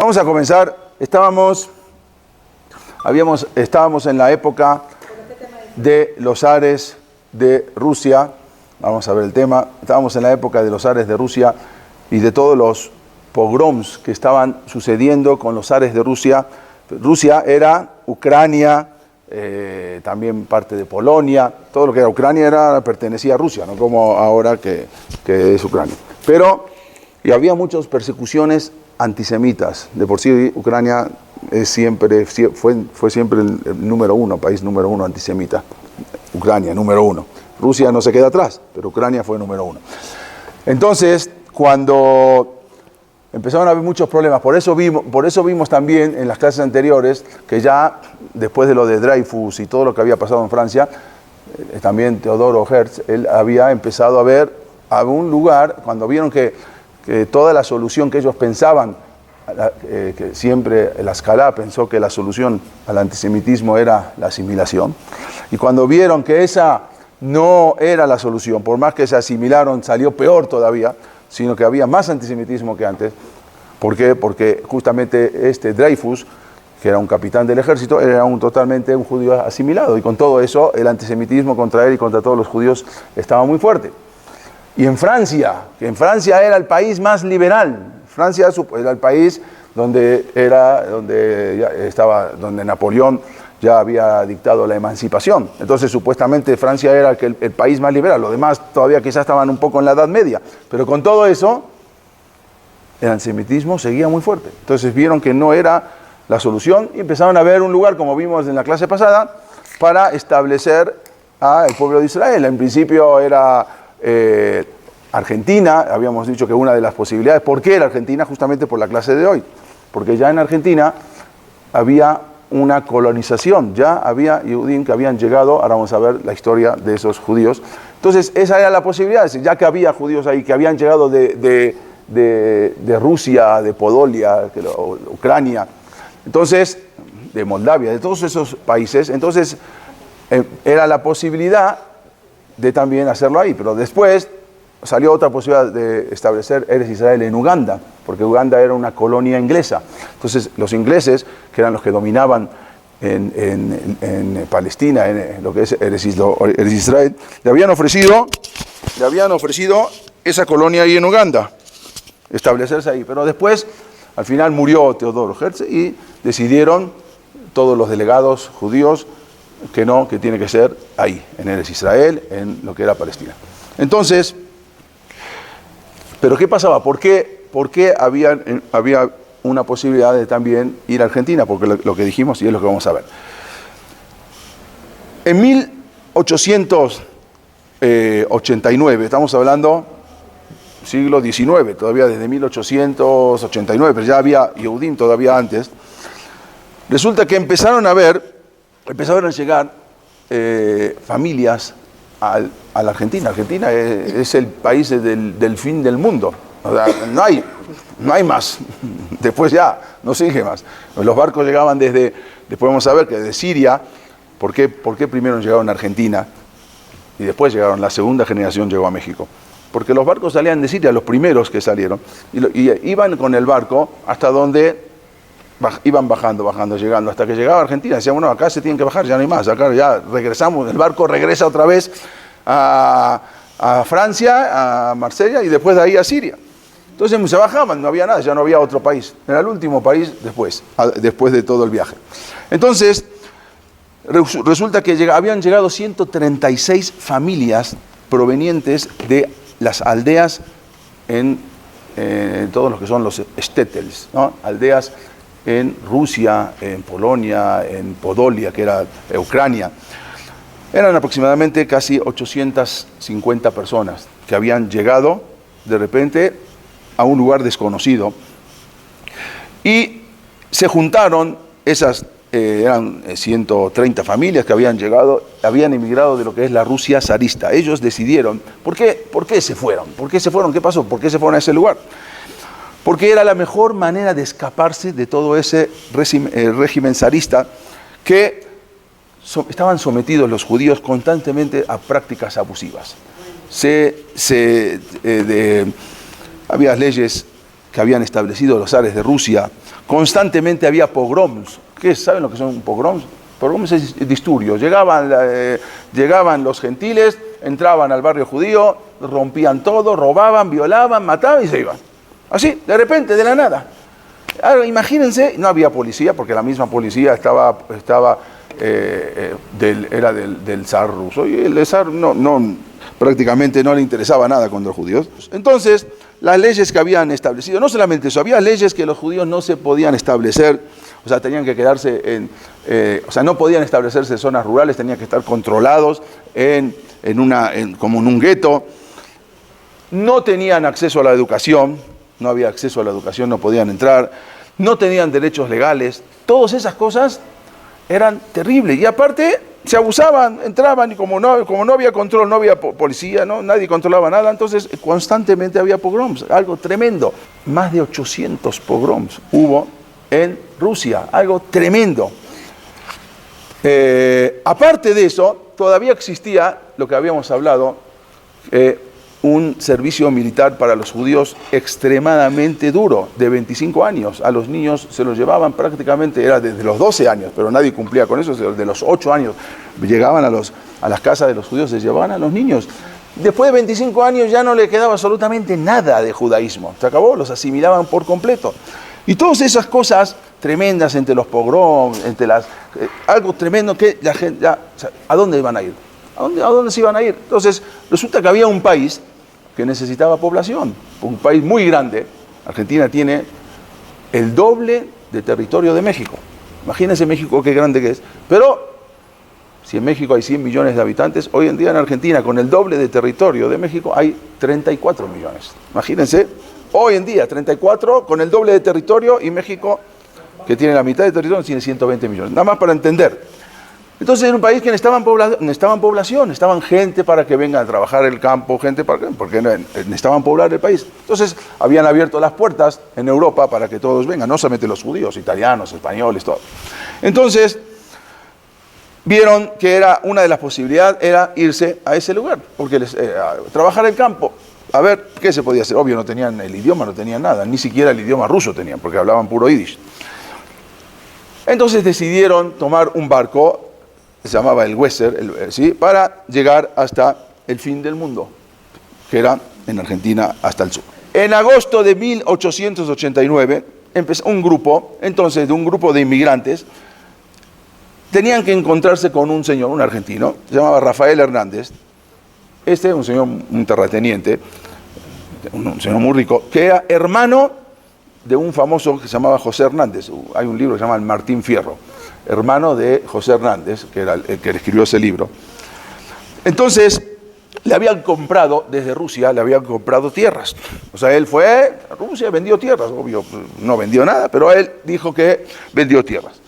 Vamos a comenzar. Estábamos en la época de los zares de Rusia. Vamos a ver el tema. Estábamos en la época de los zares de Rusia y de todos los pogroms que estaban sucediendo con los zares de Rusia. Rusia era Ucrania, también parte de Polonia. Todo lo que era Ucrania pertenecía a Rusia, no como ahora que es Ucrania. Y había muchas persecuciones antisemitas. De por sí Ucrania fue siempre el número uno, país número uno antisemita. Ucrania, número uno. Rusia no se queda atrás, pero Ucrania fue número uno. Entonces, cuando empezaron a haber muchos problemas, por eso vimos también en las clases anteriores que ya después de lo de Dreyfus y todo lo que había pasado en Francia, también Teodoro Herz, él había empezado a ver a un lugar, cuando vieron que toda la solución que ellos pensaban, que siempre la Escalá pensó que la solución al antisemitismo era la asimilación, y cuando vieron que esa no era la solución, por más que se asimilaron, salió peor todavía, sino que había más antisemitismo que antes. ¿Por qué? Porque justamente Dreyfus, que era un capitán del ejército, era totalmente un judío asimilado, y con todo eso el antisemitismo contra él y contra todos los judíos estaba muy fuerte. Y en Francia, que en Francia era el país más liberal, Francia era el país donde Napoleón ya había dictado la emancipación. Entonces, supuestamente, Francia era el país más liberal. Los demás todavía quizás estaban un poco en la Edad Media. Pero con todo eso, el antisemitismo seguía muy fuerte. Entonces, vieron que no era la solución y empezaron a ver un lugar, como vimos en la clase pasada, para establecer al pueblo de Israel. En principio era Argentina. Habíamos dicho que una de las posibilidades. ¿Por qué era Argentina? Justamente por la clase de hoy. Porque ya en Argentina había una colonización, ya había judíos que habían llegado. Ahora vamos a ver la historia de esos judíos. Entonces esa era la posibilidad, ya que había judíos ahí que habían llegado de Rusia, de Podolia, Ucrania, entonces de Moldavia, de todos esos países. Entonces era la posibilidad de también hacerlo ahí, pero después salió otra posibilidad de establecer Eretz Israel en Uganda, porque Uganda era una colonia inglesa. Entonces los ingleses, que eran los que dominaban en Palestina, en lo que es Eretz Israel, le habían ofrecido esa colonia ahí en Uganda, establecerse ahí. Pero después, al final murió Teodoro Herz y decidieron todos los delegados judíos que no, que tiene que ser ahí, en Eretz Israel, en lo que era Palestina. Entonces, ¿pero qué pasaba? ¿Por qué había una posibilidad de también ir a Argentina? Porque lo que dijimos, y es lo que vamos a ver. En 1889, estamos hablando siglo XIX, todavía desde 1889, pero ya había Yehudim todavía antes. Resulta que empezaron a llegar familias a la Argentina. Argentina es el país del fin del mundo. O sea, no hay más. Después ya, no sigue más. Los barcos llegaban después vamos a ver que de Siria. ¿Por qué primero llegaron a Argentina? Y después llegaron, la segunda generación llegó a México. Porque los barcos salían de Siria, los primeros que salieron, y iban con el barco hasta donde iban bajando, llegando, hasta que llegaba a Argentina. Decían, bueno, acá se tienen que bajar, ya no hay más, acá ya regresamos, el barco regresa otra vez a Francia, a Marsella, y después de ahí a Siria. Entonces se bajaban, no había nada, ya no había otro país. Era el último país después de todo el viaje. Entonces, resulta que habían llegado 136 familias provenientes de las aldeas en todos los que son los shtetls, ¿no? Aldeas en Rusia, en Polonia, en Podolia, que era Ucrania. Eran aproximadamente casi 850 personas que habían llegado de repente a un lugar desconocido. Y se juntaron eran 130 familias que habían emigrado de lo que es la Rusia zarista. Ellos decidieron, ¿por qué se fueron? ¿Por qué se fueron? ¿Qué pasó? ¿Por qué se fueron a ese lugar? Porque era la mejor manera de escaparse de todo ese régimen zarista que estaban sometidos los judíos constantemente a prácticas abusivas. Había leyes que habían establecido los zares de Rusia. Constantemente había pogroms. ¿Saben lo que son pogroms? Pogroms es disturbios. Llegaban los gentiles, entraban al barrio judío, rompían todo, robaban, violaban, mataban y se iban. Así, de repente, de la nada. Ahora, imagínense, no había policía, porque la misma policía era del zar ruso, y el zar prácticamente no le interesaba nada contra los judíos. Entonces, las leyes que habían establecido, no solamente eso, había leyes que los judíos no se podían establecer, o sea, tenían que quedarse no podían establecerse en zonas rurales, tenían que estar controlados como en un gueto. No tenían acceso a la educación, no había acceso a la educación, no podían entrar, no tenían derechos legales. Todas esas cosas eran terribles. Y aparte, se abusaban, entraban, y como no había control, no había policía, nadie controlaba nada, entonces constantemente había pogroms, algo tremendo. Más de 800 pogroms hubo en Rusia, algo tremendo. Aparte de eso, todavía existía lo que habíamos hablado, un servicio militar para los judíos extremadamente duro, de 25 años. A los niños se los llevaban prácticamente, era desde los 12 años, pero nadie cumplía con eso, desde los 8 años llegaban a las casas de los judíos, se llevaban a los niños. Después de 25 años ya no le quedaba absolutamente nada de judaísmo, se acabó, los asimilaban por completo. Y todas esas cosas tremendas entre los pogroms, algo tremendo que la gente, ¿a dónde iban a ir? ¿A dónde se iban a ir? Entonces, resulta que había un país que necesitaba población, un país muy grande. Argentina tiene el doble de territorio de México. Imagínense México qué grande que es. Pero, si en México hay 100 millones de habitantes, hoy en día en Argentina, con el doble de territorio de México, hay 34 millones. Imagínense, hoy en día 34 con el doble de territorio, y México, que tiene la mitad de territorio, tiene 120 millones. Nada más para entender. Entonces era un país que necesitaban población, necesitaban gente para que vengan a trabajar el campo, porque necesitaban poblar el país. Entonces habían abierto las puertas en Europa para que todos vengan, no solamente los judíos, italianos, españoles, todo. Entonces vieron que era una de las posibilidades era irse a ese lugar, porque trabajar el campo. A ver, ¿qué se podía hacer? Obvio, no tenían el idioma, no tenían nada, ni siquiera el idioma ruso tenían, porque hablaban puro yiddish. Entonces decidieron tomar un barco, se llamaba el Weser, para llegar hasta el fin del mundo, que era en Argentina hasta el sur. En agosto de 1889 empezó un grupo de inmigrantes, tenían que encontrarse con un señor, un argentino, se llamaba Rafael Hernández, un señor, un terrateniente, un señor muy rico, que era hermano de un famoso que se llamaba José Hernández. Hay un libro que se llama El Martín Fierro, hermano de José Hernández, que era el que escribió ese libro. Entonces, le habían comprado, desde Rusia, le habían comprado tierras. O sea, él fue a Rusia, vendió tierras, obvio, no vendió nada, pero él dijo que vendió tierras.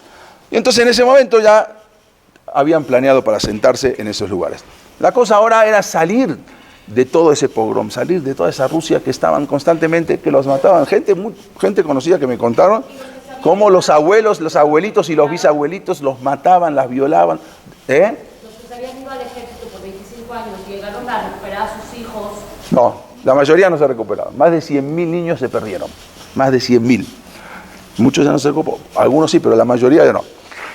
Y entonces en ese momento ya habían planeado para sentarse en esos lugares. La cosa ahora era salir de todo ese pogrom, salir de toda esa Rusia que estaban constantemente, que los mataban. Gente conocida que me contaron cómo los abuelos, los abuelitos y los bisabuelitos los mataban, las violaban. Los que se habían ido al ejército por 25 años llegaron a recuperar a sus hijos. No, la mayoría no se recuperaron. Más de 100.000 niños se perdieron. Más de 100.000. Muchos ya no se recuperaron. Algunos sí, pero la mayoría ya no.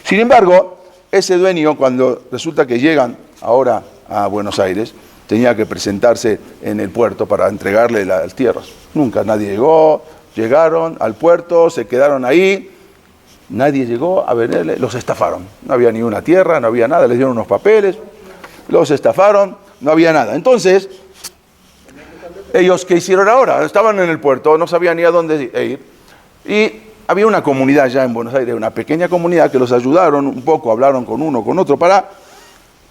Sin embargo, ese dueño, cuando resulta que llegan ahora a Buenos Aires, tenía que presentarse en el puerto para entregarle las tierras. Nunca nadie llegó, llegaron al puerto, se quedaron ahí, nadie llegó a venderle, los estafaron. No había ni una tierra, no había nada, les dieron unos papeles, los estafaron, no había nada. Entonces, ellos, ¿qué hicieron ahora? Estaban en el puerto, no sabían ni a dónde ir, y había una comunidad ya en Buenos Aires, una pequeña comunidad que los ayudaron un poco, hablaron con uno, con otro, para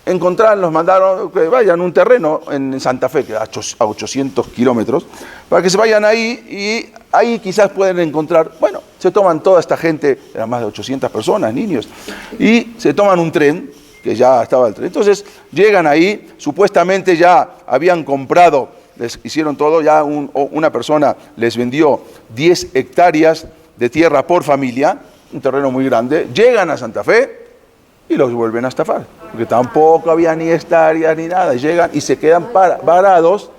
encontrar, los mandaron que vayan a un terreno en Santa Fe, que a 800 kilómetros, para que se vayan ahí, y ahí quizás pueden encontrar, bueno, se toman toda esta gente, eran más de 800 personas, niños, y se toman un tren, que ya estaba el tren. Entonces llegan ahí, supuestamente ya habían comprado, les hicieron todo, ya una persona les vendió 10 hectáreas de tierra por familia, un terreno muy grande, llegan a Santa Fe y los vuelven a estafar, porque tampoco había ni hectáreas ni nada, llegan y se quedan parados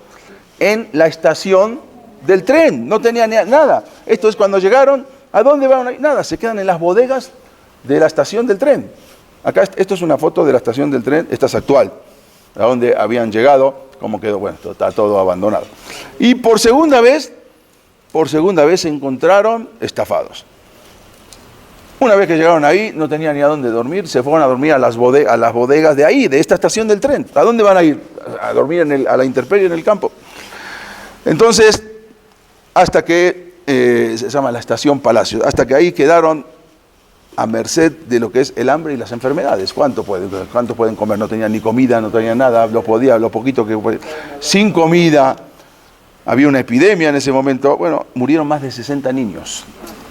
en la estación del tren, no tenían nada. Esto es cuando llegaron, ¿a dónde van a ir? Nada, se quedan en las bodegas de la estación del tren. Acá, esto es una foto de la estación del tren, esta es actual, a donde habían llegado, como quedó, bueno, está todo abandonado. Y por segunda vez se encontraron estafados. Una vez que llegaron ahí, no tenían ni a dónde dormir, se fueron a dormir a las bodegas de ahí, de esta estación del tren. ¿A dónde van a ir? A dormir a la intemperie en el campo. Entonces, hasta que, se llama la estación Palacio, hasta que ahí quedaron a merced de lo que es el hambre y las enfermedades. ¿Cuánto pueden comer? No tenían ni comida, no tenían nada, lo poquito que podían. Sin comida, había una epidemia en ese momento. Bueno, murieron más de 60 niños.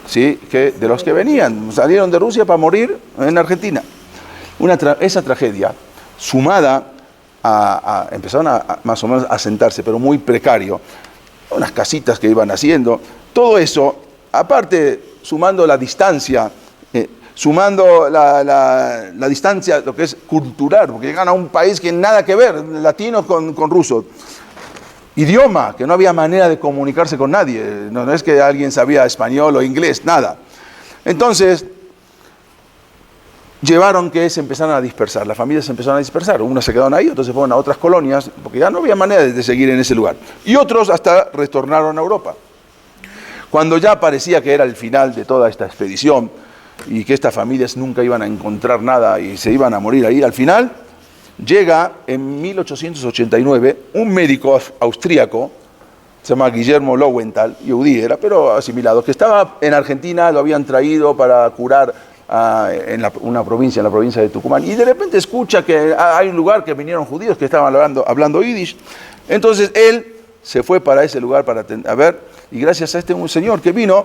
¿Sí? De los que venían, salieron de Rusia para morir en Argentina. Esa tragedia, sumada empezaron más o menos a sentarse, pero muy precario, unas casitas que iban haciendo, todo eso, aparte, sumando la distancia, sumando la distancia, lo que es cultural, porque llegan a un país que nada que ver, latinos con rusos. Idioma, que no había manera de comunicarse con nadie, no es que alguien sabía español o inglés, nada. Entonces, llevaron que se empezaran a dispersar, las familias se empezaron a dispersar, unos se quedaron ahí, otros se fueron a otras colonias, porque ya no había manera de seguir en ese lugar. Y otros hasta retornaron a Europa. Cuando ya parecía que era el final de toda esta expedición y que estas familias nunca iban a encontrar nada y se iban a morir ahí, al final llega en 1889 un médico austríaco, se llama Guillermo Lowenthal, yudí era, pero asimilado, que estaba en Argentina, lo habían traído para curar en la provincia de Tucumán, y de repente escucha que hay un lugar que vinieron judíos que estaban hablando yiddish. Entonces él se fue para ese lugar para ver, y gracias a un señor que vino,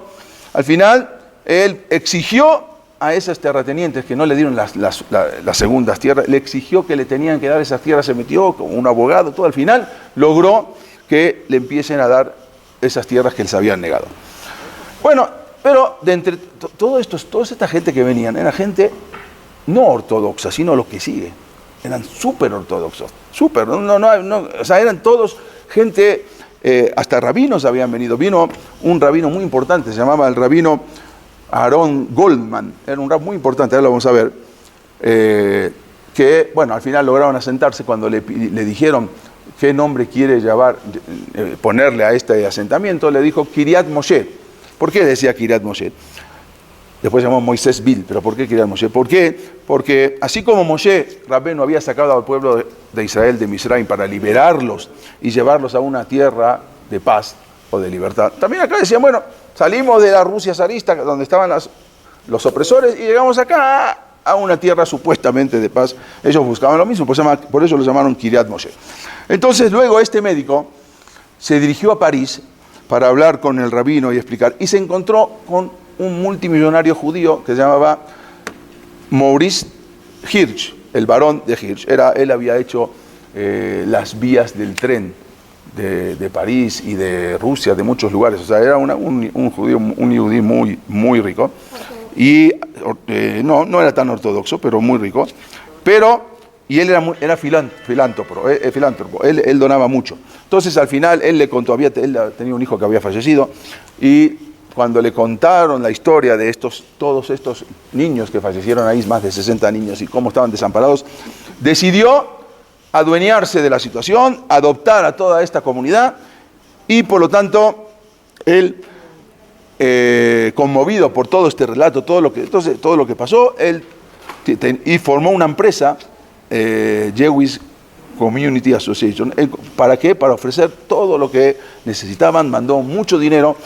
al final él exigió a esos terratenientes que no le dieron las segundas tierras, le exigió que le tenían que dar esas tierras, se metió como un abogado, todo, al final logró que le empiecen a dar esas tierras que les habían negado. Bueno, pero de entre toda esta gente que venían, era gente no ortodoxa, sino lo que sigue, eran súper ortodoxos, súper, o sea, eran todos gente, hasta rabinos habían venido, vino un rabino muy importante, se llamaba el rabino Aaron Goldman, era un rab muy importante, ahora lo vamos a ver, que, bueno, al final lograron asentarse cuando le dijeron qué nombre quiere ponerle a este asentamiento, le dijo Kiryat Moshe. ¿Por qué decía Kiryat Moshe? Después se llamó Moisés Vil, pero ¿por qué Kiryat Moshe? ¿Por qué? Porque así como Moshe Rabbeinu había sacado al pueblo de Israel de Misraim para liberarlos y llevarlos a una tierra de paz o de libertad, también acá decían, bueno, salimos de la Rusia zarista, donde estaban los opresores, y llegamos acá a una tierra supuestamente de paz. Ellos buscaban lo mismo, por eso lo llamaron Kiryat Moshe. Entonces luego este médico se dirigió a París para hablar con el rabino y explicar, y se encontró con un multimillonario judío que se llamaba Maurice Hirsch, el barón de Hirsch. Él había hecho las vías del tren de París y de Rusia, de muchos lugares, o sea, era un judío, un yudí muy, muy rico, y no era tan ortodoxo, pero muy rico, y él era filántropo, él donaba mucho. Entonces al final él le contó, él tenía un hijo que había fallecido, y cuando le contaron la historia de todos estos niños que fallecieron ahí, más de 60 niños, y cómo estaban desamparados, decidió adueñarse de la situación, adoptar a toda esta comunidad, y por lo tanto él, conmovido por todo este relato, todo lo que pasó, él y formó una empresa, Jewish Community Association. ¿Para qué? Para ofrecer todo lo que necesitaban, mandó mucho dinero,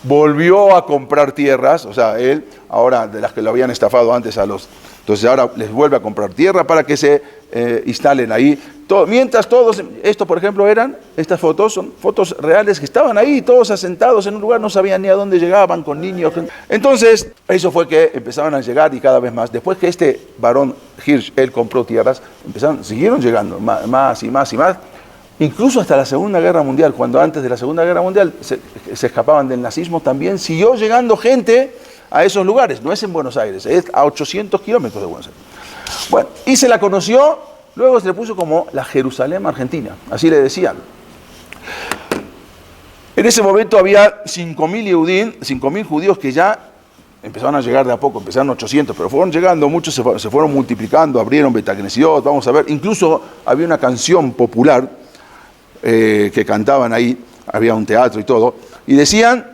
volvió a comprar tierras, o sea, él, ahora de las que lo habían estafado antes entonces ahora les vuelve a comprar tierra para que se instalen ahí. Mientras todos, esto por ejemplo estas fotos son fotos reales que estaban ahí, todos asentados en un lugar, no sabían ni a dónde llegaban, con niños. Entonces, eso fue que empezaron a llegar, y cada vez más. Después que este varón Hirsch, él compró tierras, siguieron llegando más y más y más, incluso hasta la Segunda Guerra Mundial, cuando antes de la Segunda Guerra Mundial se escapaban del nazismo, también siguió llegando gente a esos lugares. No es en Buenos Aires, es a 800 kilómetros de Buenos Aires. Bueno, y se la conoció, luego se le puso como la Jerusalén argentina, así le decían. En ese momento había 5.000 Yehudim, 5.000 judíos que ya empezaron a llegar de a poco, empezaron 800, pero fueron llegando, muchos se fueron multiplicando, abrieron Betacnesiot, vamos a ver, incluso había una canción popular que cantaban ahí, había un teatro y todo, y decían,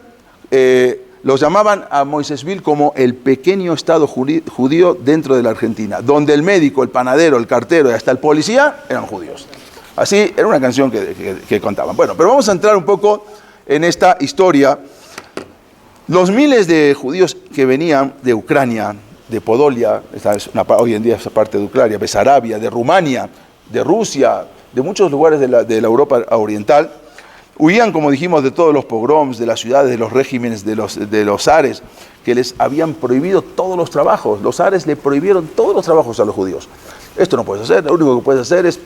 los llamaban a Moisésville como el pequeño estado judío dentro de la Argentina, donde el médico, el panadero, el cartero y hasta el policía eran judíos. Así, era una canción que contaban. Bueno, pero vamos a entrar un poco en esta historia. Los miles de judíos que venían de Ucrania, de Podolia, hoy en día es parte de Ucrania, Besarabia, de Rumania, de Rusia, de muchos lugares de la Europa oriental, huían, como dijimos, de todos los pogroms, de las ciudades, de los regímenes, de los zares, que les habían prohibido todos los trabajos. Los zares le prohibieron todos los trabajos a los judíos. Esto no puedes hacer, lo único que puedes hacer es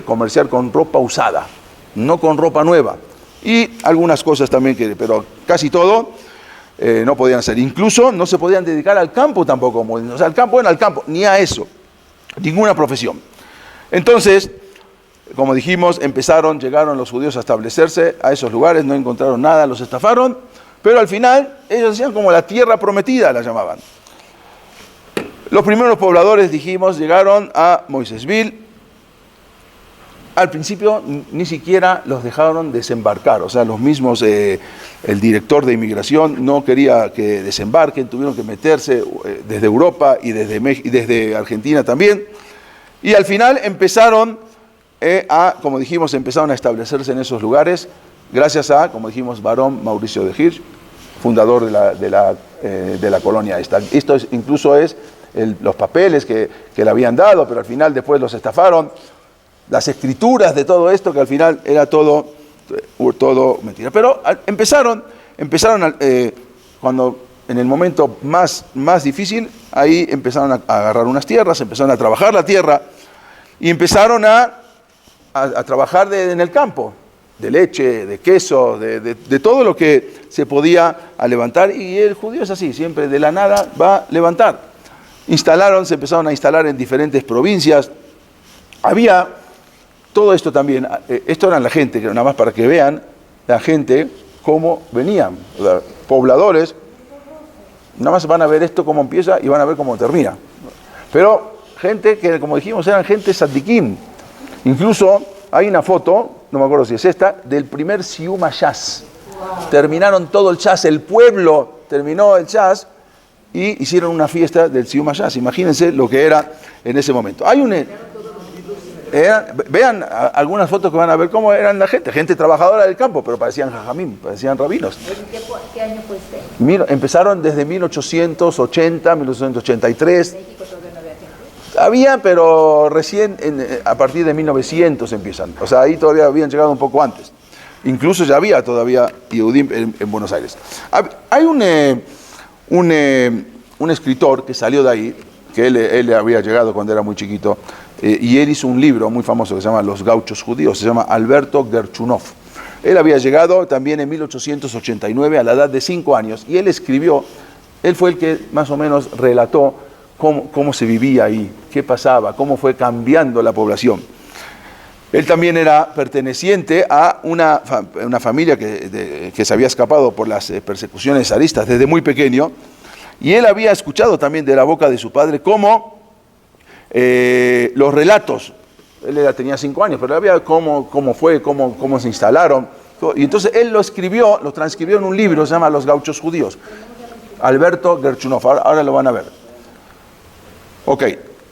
comerciar con ropa usada, no con ropa nueva. Y algunas cosas también, pero casi todo no podían hacer. Incluso no se podían dedicar al campo tampoco. O sea, al campo, ni a eso, ninguna profesión. Entonces, como dijimos, llegaron los judíos a establecerse a esos lugares, no encontraron nada, los estafaron, pero al final ellos decían como la tierra prometida, la llamaban. Los primeros pobladores, dijimos, llegaron a Moisésville. Al principio ni siquiera los dejaron desembarcar, o sea, los mismos, el director de inmigración no quería que desembarquen, tuvieron que meterse desde Europa y desde Argentina también, y al final empezaron como dijimos, empezaron a establecerse en esos lugares, gracias a, como dijimos, Barón Mauricio de Hirsch, fundador de la colonia esta. Esto incluso es los papeles que le habían dado, pero al final después los estafaron, las escrituras de todo esto, que al final era todo mentira. Pero empezaron cuando en el momento más difícil, ahí empezaron a agarrar unas tierras, empezaron a trabajar la tierra y empezaron a trabajar en el campo, de leche, de queso, de todo lo que se podía levantar, y el judío es así, siempre de la nada va a levantar. Se empezaron a instalar en diferentes provincias. Había todo esto también, esto eran la gente, que nada más para que vean la gente cómo venían, pobladores, nada más van a ver esto cómo empieza y van a ver cómo termina. Pero gente que, como dijimos, eran gente tzadikim. Incluso hay una foto, no me acuerdo si es esta, del primer Siyum HaShas. Terminaron todo el Shas, el pueblo terminó el Shas y hicieron una fiesta del Siyum HaShas. Imagínense lo que era en ese momento. Vean algunas fotos que van a ver cómo eran la gente trabajadora del campo, pero parecían jajamim, parecían rabinos. ¿Qué año fue este? Empezaron desde 1880, 1883. Había, pero recién a partir de 1900 empiezan. O sea, ahí todavía habían llegado un poco antes. Incluso ya había todavía Yehudim en Buenos Aires. Hay un escritor que salió de ahí, que él había llegado cuando era muy chiquito, y él hizo un libro muy famoso que se llama Los Gauchos Judíos, se llama Alberto Gerchunov. Él había llegado también en 1889 a la edad de 5 años, y él fue el que más o menos relató cómo se vivía ahí, qué pasaba, cómo fue cambiando la población. Él también era perteneciente a una familia que se había escapado por las persecuciones zaristas desde muy pequeño, y él había escuchado también de la boca de su padre cómo los relatos, él tenía 5 años, pero había cómo se instalaron, y entonces él lo transcribió en un libro, se llama Los Gauchos Judíos, Alberto Gerchunov, ahora lo van a ver. Ok,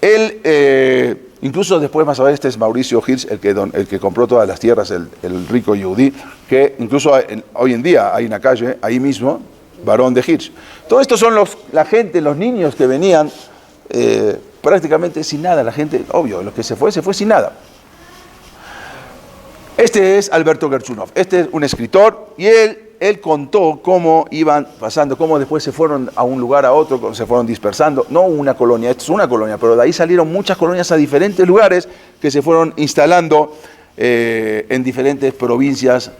él, incluso después más a ver, este es Mauricio Hirsch, el que compró todas las tierras, el rico yehudí, que incluso hoy en día hay una calle, ahí mismo, Barón de Hirsch. Todo esto son la gente, los niños que venían prácticamente sin nada, la gente, obvio, los que se fue sin nada. Este es Alberto Gerchunov, este es un escritor, y él contó cómo iban pasando, cómo después se fueron a un lugar a otro, se fueron dispersando, no una colonia, esto es una colonia, pero de ahí salieron muchas colonias a diferentes lugares que se fueron instalando en diferentes provincias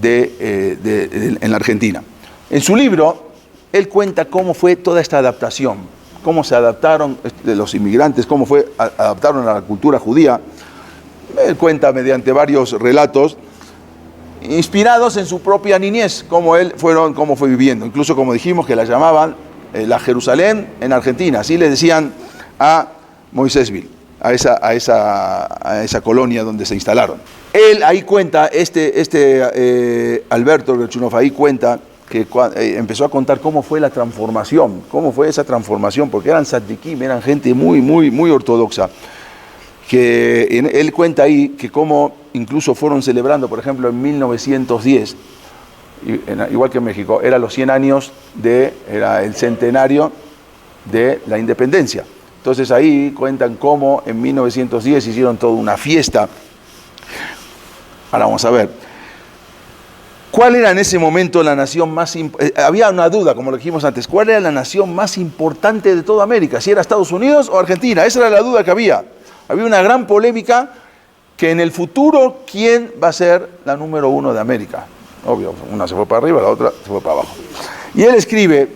en la Argentina. En su libro, él cuenta cómo fue toda esta adaptación, cómo se adaptaron los inmigrantes, cómo adaptaron a la cultura judía. Él cuenta mediante varios relatos, inspirados en su propia niñez, cómo fue viviendo. Incluso, como dijimos, que la llamaban la Jerusalén en Argentina, así le decían a Moisésville, a esa colonia donde se instalaron. Él ahí cuenta, Alberto Gorchunov ahí cuenta que empezó a contar cómo fue la transformación, cómo fue esa transformación, porque eran tzadikim, eran gente muy, muy, muy ortodoxa. Él cuenta ahí que cómo incluso fueron celebrando, por ejemplo, en 1910, igual que en México, eran los 100 años, era el centenario de la independencia. Entonces ahí cuentan cómo en 1910 hicieron toda una fiesta. Ahora vamos a ver, ¿cuál era en ese momento la nación más importante? Había una duda, como lo dijimos antes, ¿cuál era la nación más importante de toda América? ¿Si era Estados Unidos o Argentina? Esa era la duda que había. Había una gran polémica que en el futuro, ¿quién va a ser la número 1 de América? Obvio, una se fue para arriba, la otra se fue para abajo. Y él escribe,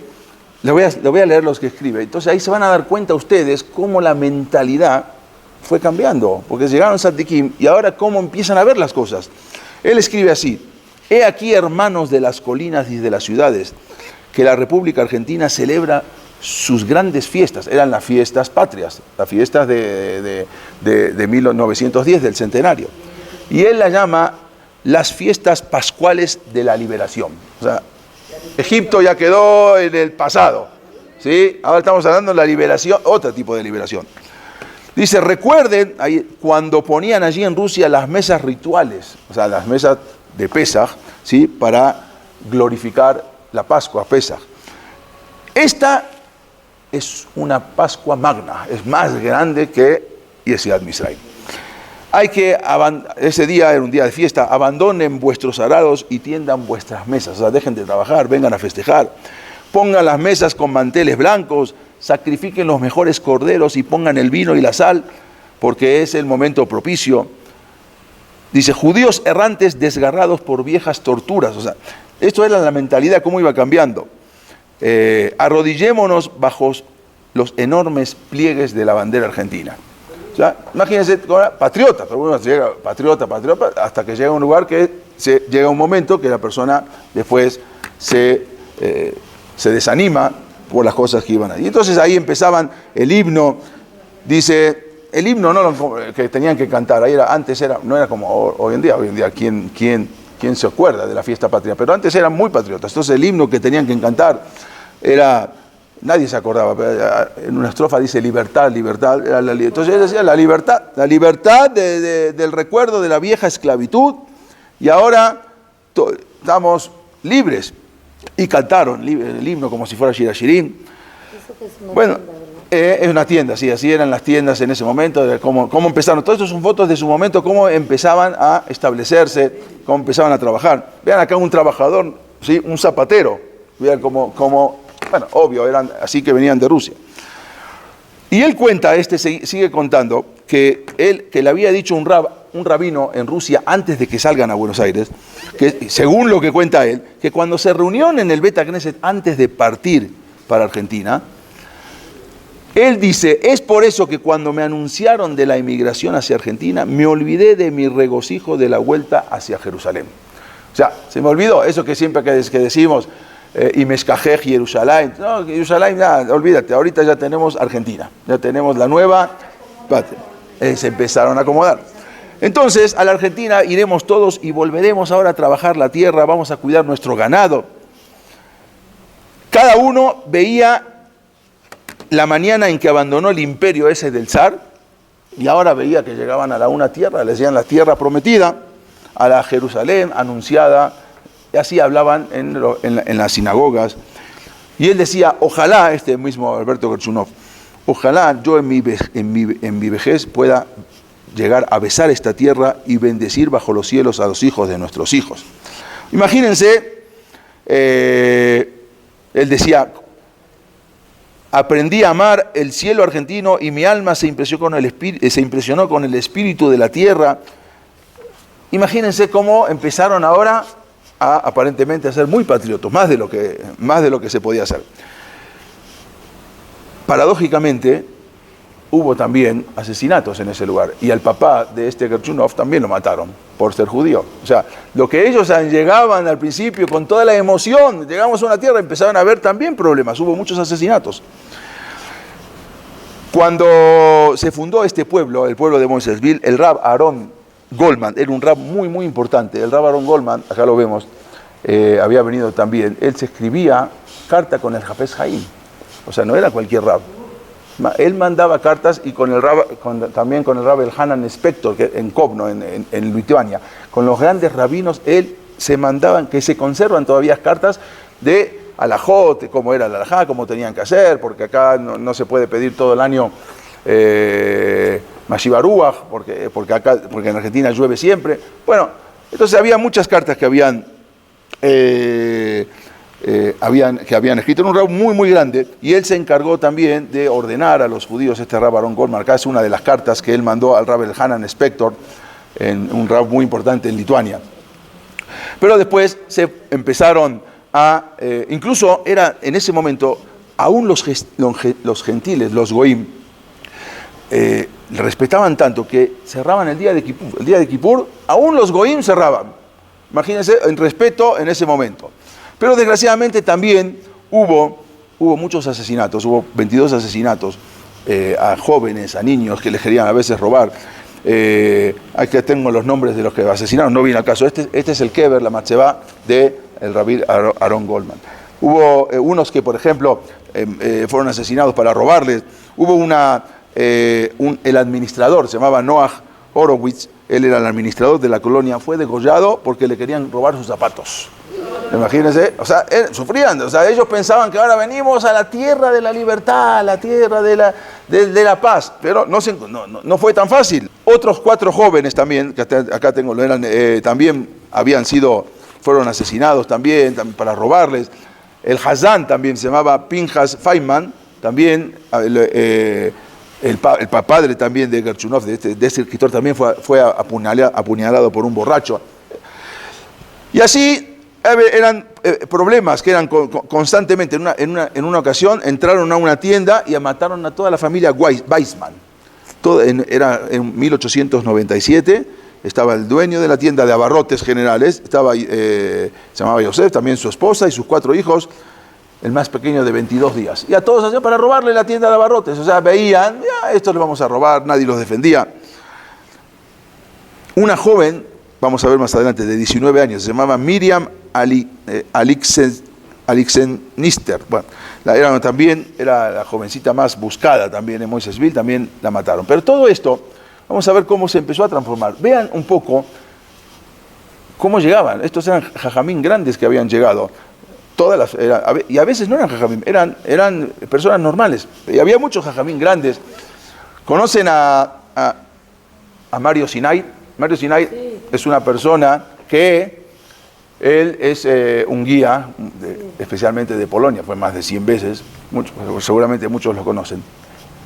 le voy a leer los que escribe, entonces ahí se van a dar cuenta ustedes cómo la mentalidad fue cambiando, porque llegaron a Tzadikim y ahora cómo empiezan a ver las cosas. Él escribe así: he aquí, hermanos de las colinas y de las ciudades, que la República Argentina celebra sus grandes fiestas. Eran las fiestas patrias, las fiestas de 1910, del centenario. Y él la llama las fiestas pascuales de la liberación. O sea, Egipto ya quedó en el pasado, ¿sí? Ahora estamos hablando de la liberación, otro tipo de liberación. Dice, recuerden ahí, cuando ponían allí en Rusia las mesas rituales, o sea, las mesas de Pesaj, ¿sí? Para glorificar la Pascua, Pesaj. Esta es una Pascua magna, es más grande que Yetziat Mitzrayim. Ese día era un día de fiesta, abandonen vuestros arados y tiendan vuestras mesas, o sea, dejen de trabajar, vengan a festejar, pongan las mesas con manteles blancos, sacrifiquen los mejores corderos y pongan el vino y la sal, porque es el momento propicio. Dice, judíos errantes desgarrados por viejas torturas, o sea, esto era la mentalidad, cómo iba cambiando. Arrodillémonos bajo los enormes pliegues de la bandera argentina. O sea, imagínense, patriota, pero bueno, llega patriota, hasta que llega a un lugar que llega un momento que la persona después se desanima por las cosas que iban ahí. Y entonces ahí empezaban el himno, dice, el himno que tenían que cantar, no era como hoy en día, ¿quién se acuerda de la fiesta patria? Pero antes eran muy patriotas, entonces el himno que tenían que cantar era, nadie se acordaba, pero en una estrofa dice libertad, libertad, entonces él decía la libertad del recuerdo de la vieja esclavitud, y ahora estamos libres, y cantaron el himno como si fuera Shir Hashirim. Bueno, es una tienda, sí, así eran las tiendas en ese momento, cómo empezaron. Todo esto son fotos de su momento, cómo empezaban a establecerse, cómo empezaban a trabajar. Vean acá un trabajador, ¿sí? Un zapatero. Vean cómo, bueno, obvio, eran así que venían de Rusia. Y él cuenta, sigue contando, que le había dicho un rabino en Rusia antes de que salgan a Buenos Aires, que según lo que cuenta él, que cuando se reunieron en el Beta Knesset antes de partir para Argentina, él dice, es por eso que cuando me anunciaron de la emigración hacia Argentina, me olvidé de mi regocijo de la vuelta hacia Jerusalén. O sea, se me olvidó eso que siempre que decimos, y Meshkajej Jerusalén. No, Jerusalén, nada, olvídate, ahorita ya tenemos Argentina, ya tenemos la nueva patria. Se empezaron a acomodar. Entonces, a la Argentina iremos todos y volveremos ahora a trabajar la tierra, vamos a cuidar nuestro ganado. Cada uno veía la mañana en que abandonó el imperio ese del zar, y ahora veía que llegaban a una tierra, le decían la tierra prometida, a la Jerusalén anunciada, y así hablaban en las sinagogas. Y él decía, ojalá, este mismo Alberto Gorchunov, ojalá yo en mi vejez pueda llegar a besar esta tierra y bendecir bajo los cielos a los hijos de nuestros hijos. Imagínense, él decía, aprendí a amar el cielo argentino y mi alma se impresionó con el espíritu de la tierra. Imagínense cómo empezaron ahora aparentemente a ser muy patriotas, más de lo que se podía hacer. Paradójicamente, hubo también asesinatos en ese lugar. Y al papá de este Gerchunov también lo mataron por ser judío. O sea, lo que ellos llegaban al principio con toda la emoción, llegamos a una tierra, empezaron a ver también problemas, hubo muchos asesinatos. Cuando se fundó este pueblo, el pueblo de Moisesville, el Rab Aaron Goldman, era un Rab muy, muy importante. El Rab Aaron Goldman, acá lo vemos, había venido también. Él se escribía carta con el Hafez Haim. O sea, no era cualquier Rab. Él mandaba cartas y con el Rab, también con el Rab el Hanan Spector, que en Kovno, en Lituania, con los grandes rabinos, él se mandaban, que se conservan todavía cartas de alajot, cómo era la alajá, cómo tenían que hacer, porque acá no se puede pedir todo el año Mashiva Ruach, porque en Argentina llueve siempre. Bueno, entonces había muchas cartas que habían escrito en un rab muy, muy grande, y él se encargó también de ordenar a los judíos este Rab Aaron Goldman. Acá es una de las cartas que él mandó al Rab el Hanan Spector, en un rab muy importante en Lituania. Pero después se empezaron incluso era en ese momento, aún los gentiles, los goim, le respetaban tanto que cerraban el día de Kippur. El día de Kippur, aún los goim cerraban. Imagínense, en respeto en ese momento. Pero desgraciadamente también hubo muchos asesinatos, hubo 22 asesinatos a jóvenes, a niños que les querían a veces robar. Aquí tengo los nombres de los que asesinaron, no viene al caso. Este es el Kever, la Matzebá de el Rabbi Aaron Goldman. Hubo unos que, por ejemplo, fueron asesinados para robarles. Hubo el administrador, se llamaba Noah Horowitz, él era el administrador de la colonia, fue degollado porque le querían robar sus zapatos. Imagínense, o sea, sufrían, o sea, ellos pensaban que ahora venimos a la tierra de la libertad, a la tierra de la paz, pero no fue tan fácil. Otros 4 jóvenes también, que acá tengo, también fueron asesinados también para robarles. El Hazán también se llamaba Pinchas Feynman, también el padre también de Gerchunov, de este escritor, también fue apuñalado por un borracho. Y así eran problemas que eran constantemente. En una ocasión entraron a una tienda y mataron a toda la familia Weissman. Era en 1897, estaba el dueño de la tienda de abarrotes generales, se llamaba Yosef, también su esposa y sus 4 hijos, el más pequeño de 22 días. Y a todos hacían para robarle la tienda de abarrotes. O sea, veían, esto le vamos a robar, nadie los defendía. Una joven, vamos a ver más adelante, de 19 años, se llamaba Miriam Alixenister. Bueno, era la jovencita más buscada también en Moisesville, también la mataron. Pero todo esto, vamos a ver cómo se empezó a transformar. Vean un poco cómo llegaban. Estos eran jajamín grandes que habían llegado. Y a veces no eran jajamín, eran personas normales. Y había muchos jajamín grandes. ¿Conocen a Mario Sinai? Mario Sinai es una persona que él es un guía, especialmente de Polonia, fue más de 100 veces, seguramente muchos lo conocen.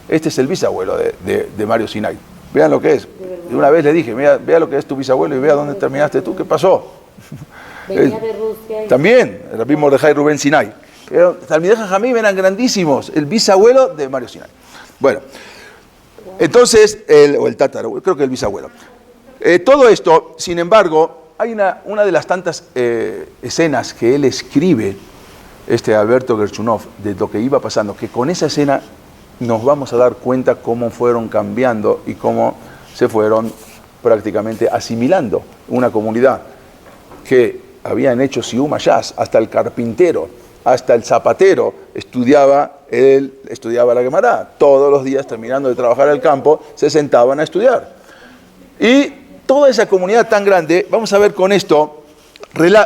Este es el bisabuelo de Mario Sinai. Vean lo que es. Y una vez le dije, vea lo que es tu bisabuelo y vea dónde terminaste tú, ¿qué pasó? Venía de Rusia. También, el Rabbi Mordejai Rubén Sinai. Talmidei Jajamim eran grandísimos, el bisabuelo de Mario Sinai. Bueno, entonces, o el tátaro, creo que el bisabuelo. Todo esto, sin embargo, hay una de las tantas escenas que él escribe, Alberto Gerchunov, de lo que iba pasando, que con esa escena nos vamos a dar cuenta cómo fueron cambiando y cómo se fueron prácticamente asimilando una comunidad que habían hecho Sium Hayaz, hasta el carpintero, hasta el zapatero estudiaba la Gemara. Todos los días, terminando de trabajar el campo, se sentaban a estudiar. Y toda esa comunidad tan grande, vamos a ver con esto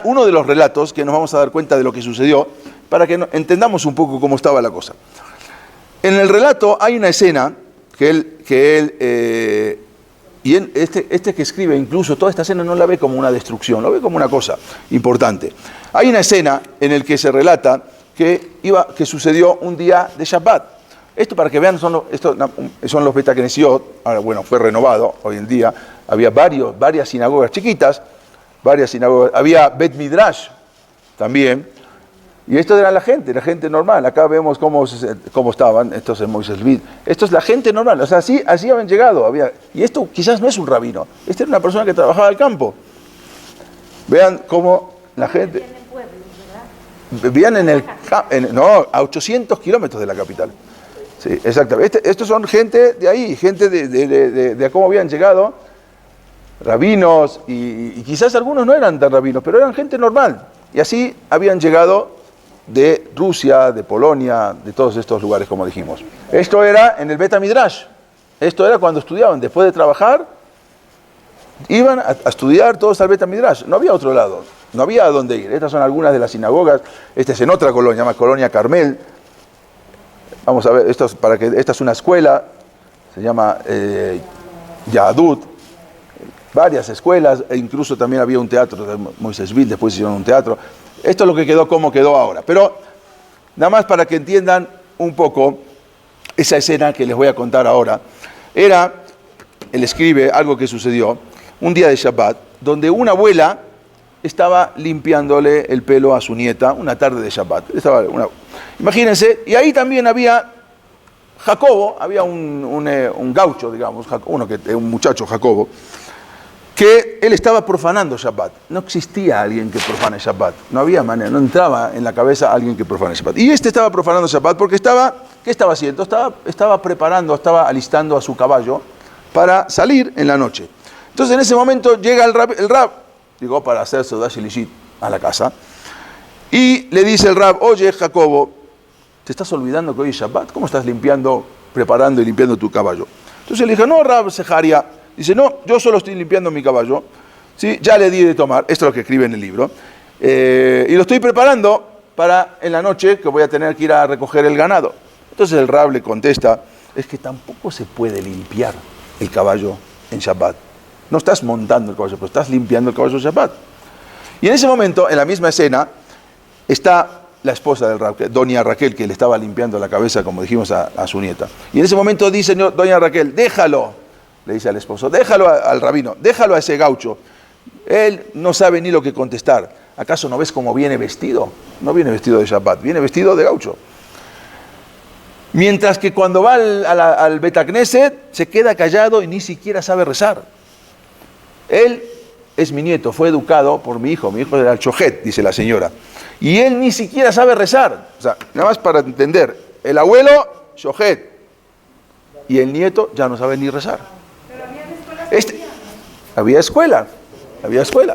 uno de los relatos que nos vamos a dar cuenta de lo que sucedió, para que entendamos un poco cómo estaba la cosa. En el relato hay una escena y este que escribe, incluso toda esta escena no la ve como una destrucción, lo ve como una cosa importante. Hay una escena en la que se relata que sucedió un día de Shabbat. Esto, para que vean, son los Beta Knesiot. Ahora, bueno, fue renovado hoy en día. Había varias sinagogas chiquitas, había Bet Midrash también. Y esto era la gente normal. Acá vemos cómo estaban. Esto es Moisés Vid. Esto es la gente normal. O sea, así habían llegado. Y esto quizás no es un rabino. Esta era una persona que trabajaba al campo. Vean cómo la gente... Vivían a 800 kilómetros de la capital. Sí, exactamente. Estos son gente de ahí, gente de cómo habían llegado, rabinos, y quizás algunos no eran tan rabinos, pero eran gente normal. Y así habían llegado de Rusia, de Polonia, de todos estos lugares, como dijimos. Esto era en el Bet HaMidrash. Esto era cuando estudiaban. Después de trabajar, iban a estudiar todos al Bet HaMidrash. No había otro lado. No había a dónde ir. Estas son algunas de las sinagogas. Esta es en otra colonia, se llama Colonia Carmel. Vamos a ver, esta es una escuela, se llama Yahadut. Varias escuelas, e incluso también había un teatro de Moisésville, después hicieron un teatro. Esto es lo que quedó, como quedó ahora. Pero nada más para que entiendan un poco esa escena que les voy a contar ahora. Él escribe algo que sucedió un día de Shabbat, donde una abuela estaba limpiándole el pelo a su nieta, una tarde de Shabbat. Imagínense, y ahí también había Jacobo, había un gaucho, digamos, un muchacho Jacobo, que él estaba profanando Shabbat. No existía alguien que profane Shabbat. No había manera, no entraba en la cabeza alguien que profane Shabbat. Y estaba profanando Shabbat porque ¿qué estaba haciendo? Estaba preparando, estaba alistando a su caballo para salir en la noche. Entonces en ese momento llega el rab, llegó para hacer Seudat Shlishit a la casa, y le dice el rab: oye Jacobo, ¿te estás olvidando que hoy es Shabbat? ¿Cómo estás preparando y limpiando tu caballo? Entonces le dijo: no, rab Sejaria. Dice: no, yo solo estoy limpiando mi caballo, ¿sí? Ya le di de tomar, esto es lo que escribe en el libro, y lo estoy preparando para en la noche que voy a tener que ir a recoger el ganado. Entonces el rab le contesta: es que tampoco se puede limpiar el caballo en Shabbat. No estás montando el caballo, pero estás limpiando el caballo en Shabbat. Y en ese momento, en la misma escena, está la esposa del rab, doña Raquel, que le estaba limpiando la cabeza, como dijimos, a su nieta. Y en ese momento dice doña Raquel: déjalo. Le dice al esposo: déjalo al rabino, déjalo a ese gaucho. Él no sabe ni lo que contestar. ¿Acaso no ves cómo viene vestido? No viene vestido de Shabbat, viene vestido de gaucho. Mientras que cuando va al Bet HaKnesset se queda callado y ni siquiera sabe rezar. Él es mi nieto, fue educado por mi hijo era el Chojet, dice la señora. Y él ni siquiera sabe rezar. O sea, nada más para entender, el abuelo, Chojet, y el nieto ya no sabe ni rezar. Había escuela,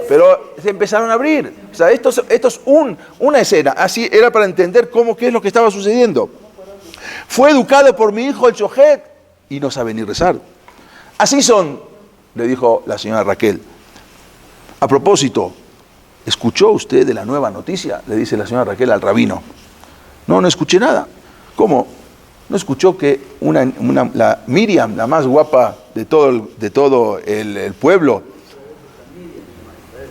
pero se empezaron a abrir. O sea, esto es una escena, así era para entender qué es lo que estaba sucediendo. Fue educado por mi hijo el Chojet y no sabe ni rezar. Así son, le dijo la señora Raquel. A propósito, ¿escuchó usted de la nueva noticia? Le dice la señora Raquel al rabino. No escuché nada. ¿Cómo? ¿No escuchó que la Miriam, la más guapa de todo el pueblo?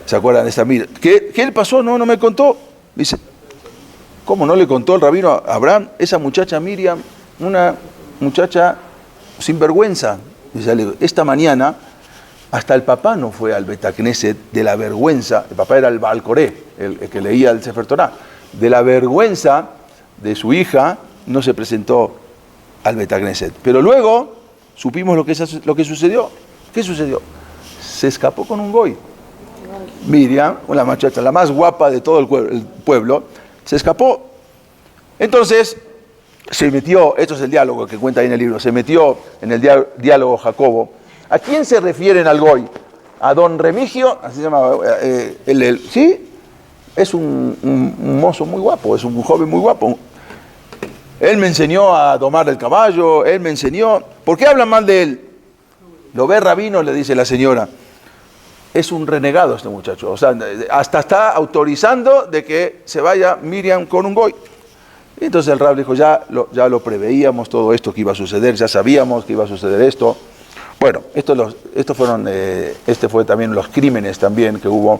¿Se acuerdan de esta Miriam? ¿Qué le pasó? No me contó. Dice: ¿cómo no le contó el rabino a Abraham? Esa muchacha Miriam, una muchacha sinvergüenza. Dice: esta mañana hasta el papá no fue al Bet HaKnesset de la vergüenza. El papá era el Baal Coré, el que leía el Sefer Torah. De la vergüenza de su hija no se presentó al Bet HaKnesset. Pero luego supimos lo que sucedió. ¿Qué sucedió? Se escapó con un goy. Miriam, una muchacha, la más guapa de todo el pueblo, se escapó. Entonces se metió, esto es el diálogo que cuenta ahí en el libro, se metió en el diálogo Jacobo. ¿A quién se refieren al goy? A don Remigio, así se llama, ¿sí? Es un mozo muy guapo, es un joven muy guapo. Él me enseñó a domar el caballo, él me enseñó. ¿Por qué hablan mal de él? Lo ve rabino, le dice la señora. Es un renegado este muchacho. O sea, hasta está autorizando de que se vaya Miriam con un goy. Y entonces el rab dijo: ya lo preveíamos todo esto que iba a suceder, ya sabíamos que iba a suceder esto. Bueno, este fue también los crímenes también que hubo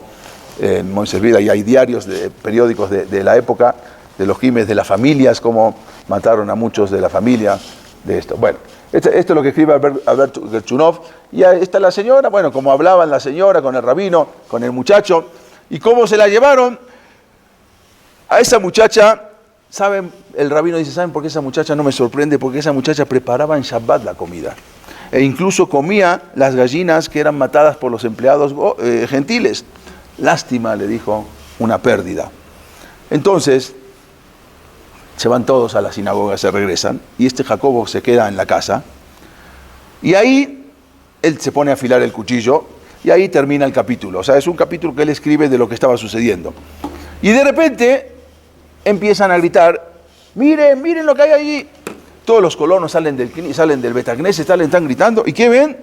en Moisésville. Y hay diarios, periódicos de la época, de los crímenes de las familias, cómo mataron a muchos de la familia de esto. Bueno, esto es lo que escribe Albert Gerchunov. Y ahí está la señora, bueno, como hablaban la señora con el rabino, con el muchacho, y cómo se la llevaron. A esa muchacha, ¿saben? El rabino dice, ¿saben por qué esa muchacha no me sorprende? Porque esa muchacha preparaba en Shabbat la comida. E incluso comía las gallinas que eran matadas por los empleados gentiles. Lástima, le dijo, una pérdida. Entonces, se van todos a la sinagoga, se regresan, y este Jacobo se queda en la casa, y ahí él se pone a afilar el cuchillo, y ahí termina el capítulo. O sea, es un capítulo que él escribe de lo que estaba sucediendo. Y de repente empiezan a gritar, miren, miren lo que hay allí. Todos los colonos salen del Betacneset, están gritando, ¿y qué ven?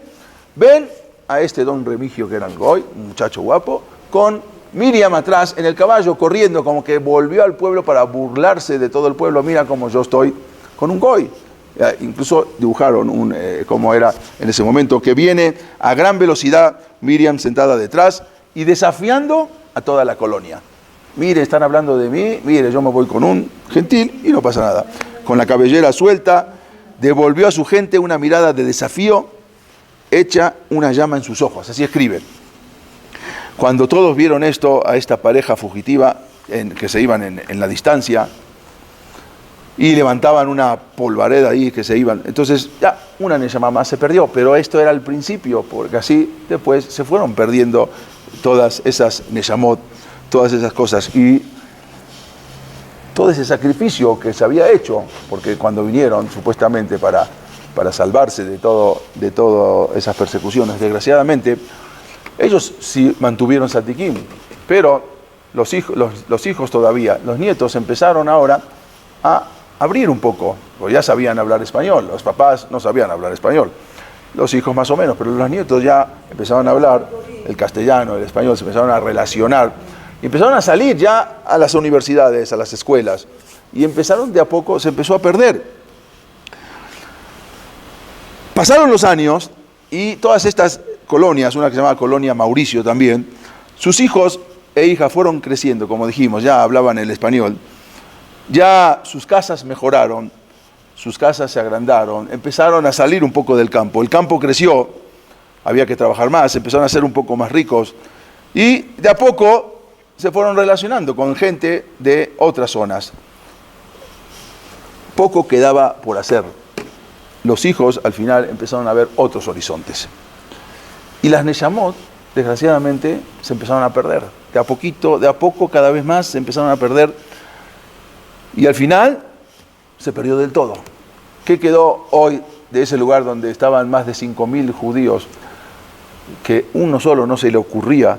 Ven a este don Remigio, que era el goy, un muchacho guapo, con Miriam atrás en el caballo, corriendo, como que volvió al pueblo para burlarse de todo el pueblo. Mira cómo yo estoy con un goy. Incluso dibujaron cómo era en ese momento, que viene a gran velocidad Miriam sentada detrás y desafiando a toda la colonia. Mire, están hablando de mí, mire, yo me voy con un gentil y no pasa nada. Con la cabellera suelta, devolvió a su gente una mirada de desafío, hecha una llama en sus ojos. Así escribe. Cuando todos vieron esto, a esta pareja fugitiva, que se iban en la distancia, y levantaban una polvareda ahí que se iban, entonces ya una neyamá más se perdió, pero esto era el principio, porque así después se fueron perdiendo todas esas neyamot, todas esas cosas, y todo ese sacrificio que se había hecho, porque cuando vinieron supuestamente para salvarse de todas esas persecuciones, desgraciadamente, ellos sí mantuvieron Satikim, pero los hijos todavía, los nietos empezaron ahora a abrir un poco, porque ya sabían hablar español, los papás no sabían hablar español, los hijos más o menos, pero los nietos ya empezaron a hablar el castellano, el español, se empezaron a relacionar, y empezaron a salir ya a las universidades, a las escuelas, y empezaron de a poco, se empezó a perder. Pasaron los años, y todas estas colonias, una que se llamaba Colonia Mauricio también, sus hijos e hijas fueron creciendo, como dijimos, ya hablaban el español, ya sus casas mejoraron, sus casas se agrandaron, empezaron a salir un poco del campo, el campo creció, había que trabajar más, empezaron a ser un poco más ricos, y de a poco se fueron relacionando con gente de otras zonas. Poco quedaba por hacer. Los hijos al final empezaron a ver otros horizontes. Y las neyamot, desgraciadamente, se empezaron a perder. De a poco, cada vez más se empezaron a perder. Y al final se perdió del todo. ¿Qué quedó hoy de ese lugar donde estaban más de 5.000 judíos, que uno solo no se le ocurría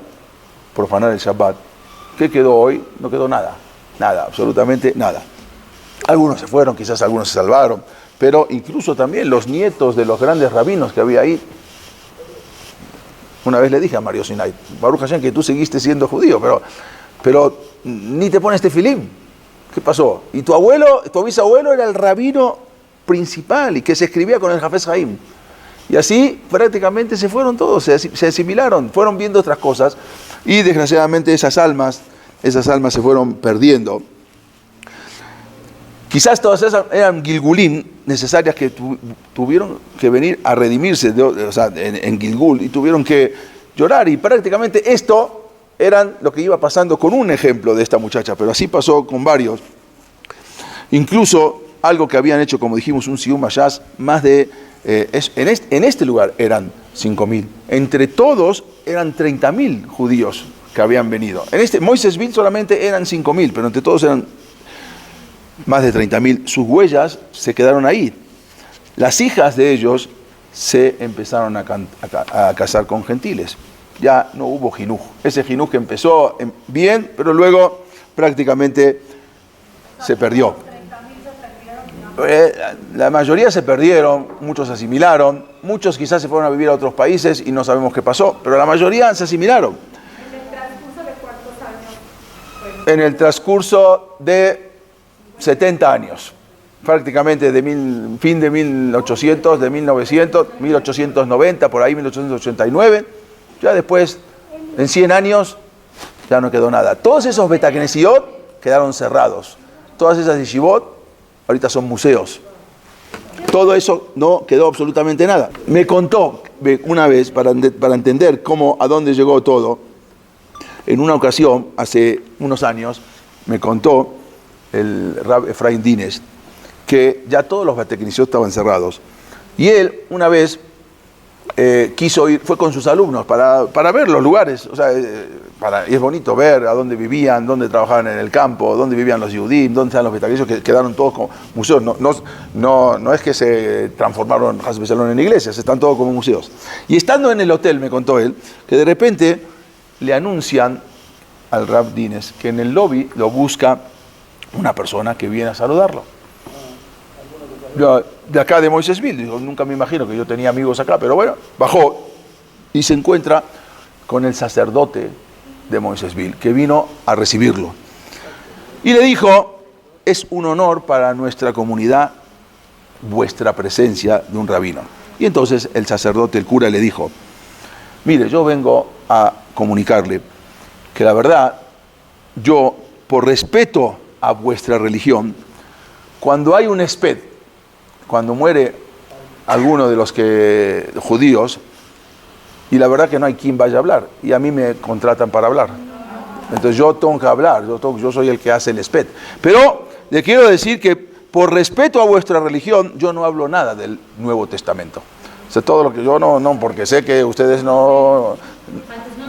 profanar el Shabbat? ¿Qué quedó hoy? No quedó nada. Nada, absolutamente nada. Algunos se fueron, quizás algunos se salvaron, pero incluso también los nietos de los grandes rabinos que había ahí. Una vez le dije a Mario Sinai, Baruch Hashem, que tú seguiste siendo judío, pero ni te pones tefilim. ¿Qué pasó? Y tu bisabuelo era el rabino principal y que se escribía con el Jafez Haim. Y así prácticamente se fueron todos, se asimilaron, fueron viendo otras cosas y desgraciadamente esas almas se fueron perdiendo. Quizás todas esas eran Gilgulim necesarias que tuvieron que venir a redimirse en Gilgul y tuvieron que llorar, y prácticamente esto eran lo que iba pasando con un ejemplo de esta muchacha, pero así pasó con varios. Incluso algo que habían hecho, como dijimos, un Siyum Hayaz, más de, en este lugar eran 5.000. Entre todos eran 30.000 judíos que habían venido. En Moisesville solamente eran 5.000, pero entre todos eran más de 30.000. Sus huellas se quedaron ahí. Las hijas de ellos se empezaron a casar con gentiles. Ya no hubo jinuj. Ese jinuj que empezó bien, pero luego prácticamente se perdió. La mayoría se perdieron, muchos se asimilaron, muchos quizás se fueron a vivir a otros países y no sabemos qué pasó, pero la mayoría se asimilaron. ¿En el transcurso de cuántos años? En el transcurso de 70 años. Prácticamente fin de 1800, de 1900, 1890, por ahí 1889. Ya después, en 100 años, ya no quedó nada. Todos esos Betacnesiot quedaron cerrados. Todas esas yeshivot ahorita son museos. Todo eso no quedó absolutamente nada. Me contó una vez, para entender a dónde llegó todo, en una ocasión, hace unos años, me contó el Rab Efraín Dines que ya todos los Bateknisiot estaban cerrados. Y él, una vez, quiso ir, fue con sus alumnos para ver los lugares. O sea, y es bonito ver a dónde vivían, dónde trabajaban en el campo, dónde vivían los Yehudim, dónde están los Bateknisiot, que quedaron todos como museos. No es que se transformaron en iglesias, están todos como museos. Y estando en el hotel, me contó él, que de repente le anuncian al Rab Dines que en el lobby lo busca una persona que viene a saludarlo. Yo, de acá de Moisésville, digo, nunca me imagino que yo tenía amigos acá, pero bueno, bajó y se encuentra con el sacerdote de Moisésville, que vino a recibirlo. Y le dijo, es un honor para nuestra comunidad vuestra presencia de un rabino. Y entonces el sacerdote, el cura, le dijo, mire, yo vengo a comunicarle que la verdad, yo, por respeto a vuestra religión, cuando hay un esped, cuando muere alguno de los judíos, y la verdad que no hay quien vaya a hablar, y a mí me contratan para hablar. Entonces yo tengo que hablar, yo soy el que hace el esped. Pero le quiero decir que por respeto a vuestra religión, yo no hablo nada del Nuevo Testamento. O sea, todo lo que yo no, porque sé que ustedes no...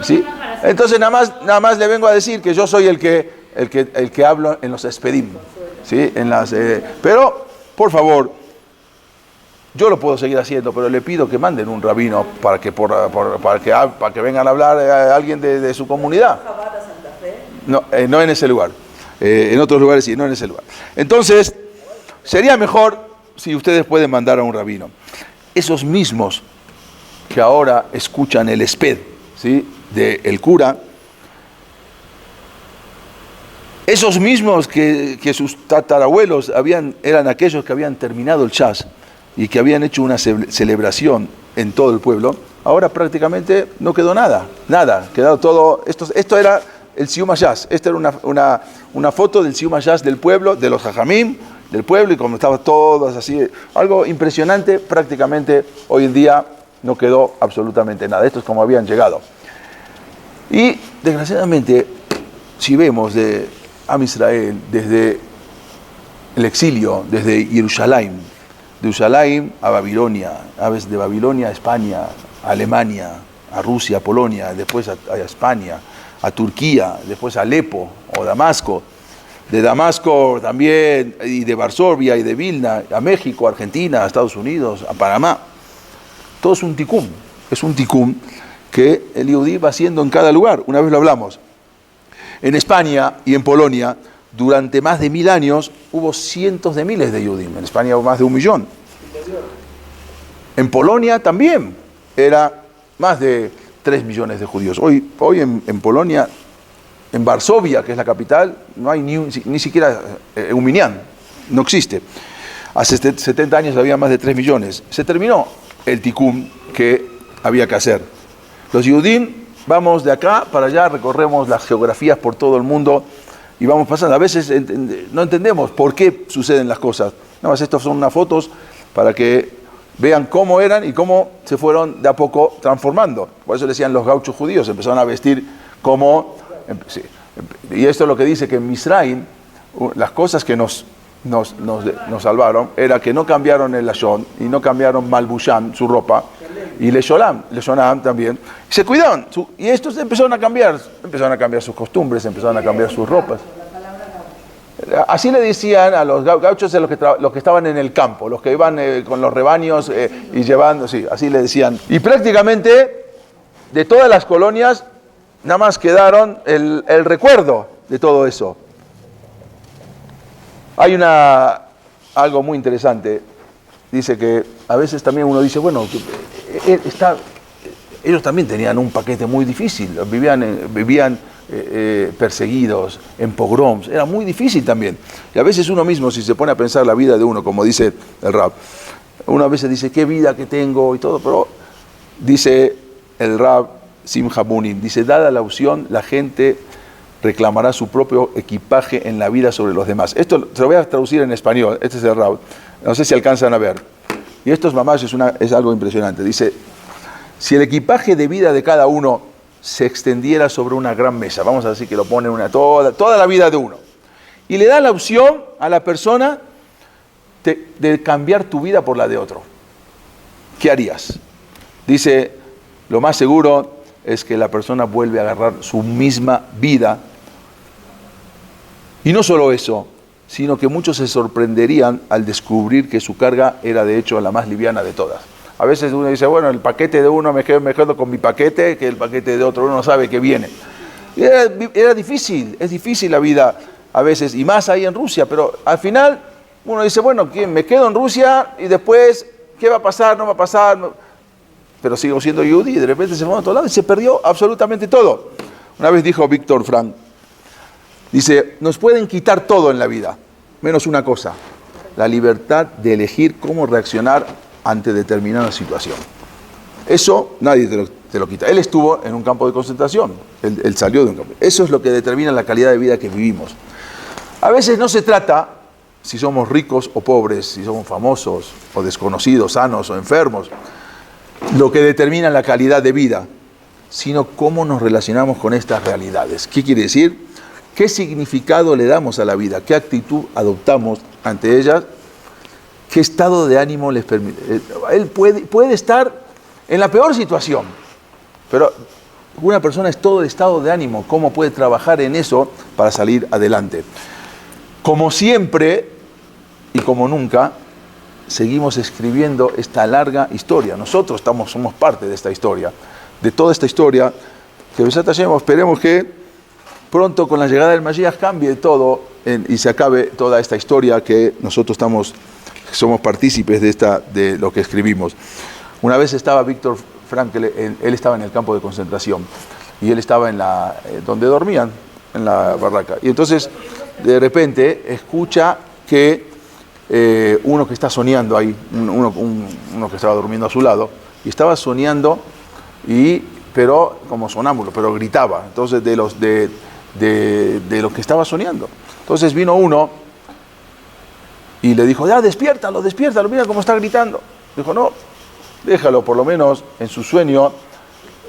¿Sí? Entonces nada más le vengo a decir que yo soy el que hablo en los espedim, ¿sí? Pero, por favor, yo lo puedo seguir haciendo, pero le pido que manden un rabino para que vengan a hablar a alguien de su comunidad. No en ese lugar. En otros lugares sí, no en ese lugar. Entonces, sería mejor si ustedes pueden mandar a un rabino. Esos mismos que ahora escuchan el esped, ¿sí?, del cura, esos mismos que sus tatarabuelos eran aquellos que habían terminado el Shas y que habían hecho una celebración en todo el pueblo, ahora prácticamente no quedó nada, quedó todo, esto era el Siyum HaShas, esta era una foto del Siyum HaShas del pueblo, de los Jajamim, del pueblo, y como estaban todos así, algo impresionante, prácticamente hoy en día no quedó absolutamente nada, esto es como habían llegado. Y desgraciadamente, si vemos de Am Israel desde el exilio, desde Jerusalén, de Jerusalén a Babilonia, a veces de Babilonia a España, a Alemania, a Rusia, a Polonia, después a España, a Turquía, después a Alepo o Damasco, de Damasco también, y de Varsovia y de Vilna, a México, a Argentina, a Estados Unidos, a Panamá. Todo es un tikum que el Yehudí va haciendo en cada lugar. Una vez lo hablamos. En España y en Polonia, durante más de 1000 años, hubo cientos de miles de Yehudim. En España hubo más de 1 millón. En Polonia también era más de 3 millones de judíos. Hoy en Polonia, en Varsovia, que es la capital, no hay ni siquiera un minyan, no existe. Hace 70 años había más de 3 millones. Se terminó el tikkun que había que hacer. Los Yehudim, vamos de acá para allá, recorremos las geografías por todo el mundo y vamos pasando. A veces no entendemos por qué suceden las cosas. Nada más estas son unas fotos para que vean cómo eran y cómo se fueron de a poco transformando. Por eso le decían los gauchos judíos, empezaron a vestir como... Sí. Y esto es lo que dice que en Misraim, las cosas que nos salvaron era que no cambiaron el lashon y no cambiaron malbusham, su ropa, y leshonam también. Se cuidaron y estos empezaron a cambiar sus costumbres, empezaron a cambiar sus ropas. Así le decían a los gauchos, los que estaban en el campo, los que iban con los rebaños y llevando, sí, así le decían. Y prácticamente de todas las colonias nada más quedaron el recuerdo de todo eso. Hay algo muy interesante. Dice que a veces también uno dice, bueno, ellos también tenían un paquete muy difícil, vivían perseguidos, en pogroms, era muy difícil también. Y a veces uno mismo, si se pone a pensar la vida de uno, como dice el Rab, uno a veces dice, qué vida que tengo y todo, pero dice el Rab Simcha Bunim, dice, dada la opción, la gente reclamará su propio equipaje en la vida sobre los demás. Esto se lo voy a traducir en español, este es el Rab, no sé si alcanzan a ver. Y esto es algo impresionante. Dice, si el equipaje de vida de cada uno se extendiera sobre una gran mesa, vamos a decir que lo pone toda la vida de uno, y le da la opción a la persona de cambiar tu vida por la de otro. ¿Qué harías? Dice, lo más seguro es que la persona vuelve a agarrar su misma vida. Y no solo eso, sino que muchos se sorprenderían al descubrir que su carga era de hecho la más liviana de todas. A veces uno dice, bueno, el paquete de uno me quedo con mi paquete, que el paquete de otro uno no sabe que viene. Y era difícil, es difícil la vida a veces, y más ahí en Rusia, pero al final uno dice, bueno, me quedo en Rusia y después, ¿qué va a pasar? No va a pasar. No. Pero sigo siendo yudí y de repente se fue a otro lado y se perdió absolutamente todo. Una vez dijo Víctor Frank, dice, nos pueden quitar todo en la vida, menos una cosa, la libertad de elegir cómo reaccionar ante determinada situación. Eso nadie te lo quita. Él estuvo en un campo de concentración, él salió de un campo. Eso es lo que determina la calidad de vida que vivimos. A veces no se trata si somos ricos o pobres, si somos famosos o desconocidos, sanos o enfermos, lo que determina la calidad de vida, sino cómo nos relacionamos con estas realidades. ¿Qué quiere decir? ¿Qué significado le damos a la vida? ¿Qué actitud adoptamos ante ellas? ¿Qué estado de ánimo les permite? Él puede estar en la peor situación, pero una persona es todo el estado de ánimo. ¿Cómo puede trabajar en eso para salir adelante? Como siempre y como nunca, seguimos escribiendo esta larga historia. Nosotros somos parte de esta historia, de toda esta historia, que esperemos que pronto con la llegada del Mashiach cambie todo y se acabe toda esta historia que nosotros somos partícipes de lo que escribimos. Una vez estaba Víctor Frankl, él estaba en el campo de concentración y él estaba donde dormían, en la barraca. Y entonces de repente escucha que uno que está soñando ahí, uno que estaba durmiendo a su lado, y estaba soñando, pero como sonámbulo, pero gritaba, entonces de los que estaba soñando. Entonces vino uno y le dijo, ya, despiértalo, mira cómo está gritando. Dijo, no, déjalo, por lo menos en su sueño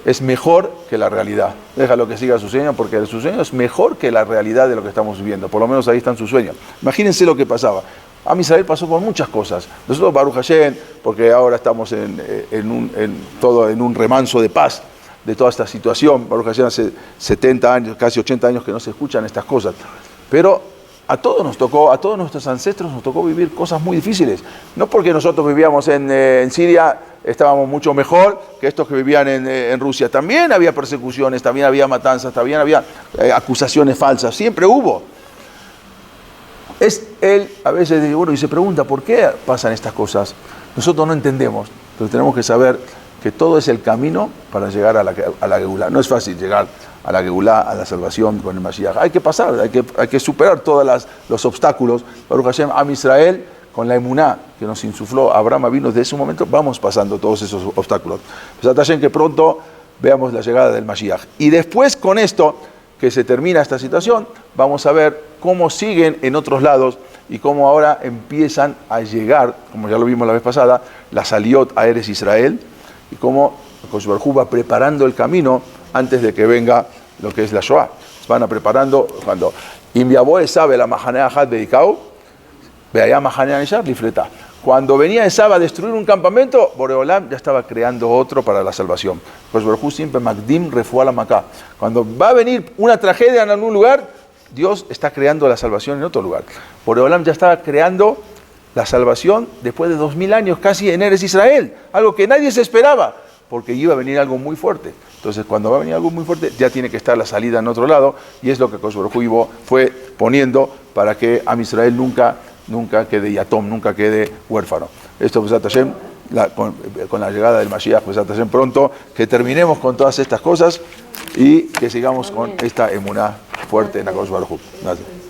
es mejor que la realidad. Déjalo que siga su sueño, porque su sueño es mejor que la realidad de lo que estamos viviendo. Por lo menos ahí está en su sueño. Imagínense lo que pasaba. Am Israel pasó por muchas cosas. Nosotros, Baruch Hashem, porque ahora estamos en un remanso de paz de toda esta situación. Baruch Hashem, hace 70 años, casi 80 años que no se escuchan estas cosas. Pero a todos nuestros ancestros nos tocó vivir cosas muy difíciles. No porque nosotros vivíamos en Siria, estábamos mucho mejor que estos que vivían en Rusia. También había persecuciones, también había matanzas, también había acusaciones falsas. Siempre hubo. Él a veces dice, bueno, y se pregunta, ¿por qué pasan estas cosas? Nosotros no entendemos, pero tenemos que saber que todo es el camino para llegar a la Geulá. No es fácil llegar a la Geulá, a la salvación con el Mashiach. Hay que pasar, hay que superar todos los obstáculos. Baruch Hashem, Am Israel, con la emuná que nos insufló Abraham vino desde ese momento, vamos pasando todos esos obstáculos. Pues Hashem, que pronto veamos la llegada del Mashiach. Y después con esto, que se termina esta situación, vamos a ver cómo siguen en otros lados y cómo ahora empiezan a llegar, como ya lo vimos la vez pasada, las Aliot a Eretz Israel, y cómo Kosh Baruj Hu va preparando el camino antes de que venga lo que es la Shoah. Van a preparando cuando Imbiaboe sabe la Mahanea Had Beikau, veía Mahanea Nishar Lifreta. Cuando venía Esab a destruir un campamento, Boreolam ya estaba creando otro para la salvación. Kosh Baruj Hu siempre Magdim Refuah la Maká. Cuando va a venir una tragedia en algún lugar, Dios está creando la salvación en otro lugar. Boreolam ya estaba creando la salvación después de 2000 años casi en Eretz Israel, algo que nadie se esperaba, porque iba a venir algo muy fuerte. Entonces, cuando va a venir algo muy fuerte, ya tiene que estar la salida en otro lado, y es lo que Kosh Baruj Hu fue poniendo para que Am Israel nunca quede yatom, nunca quede huérfano. Esto, pues, Hashem, con la llegada del Mashiach, pues, Hashem, pronto, que terminemos con todas estas cosas y que sigamos con esta emuná fuerte en la Kosh Baruj Hu. Gracias.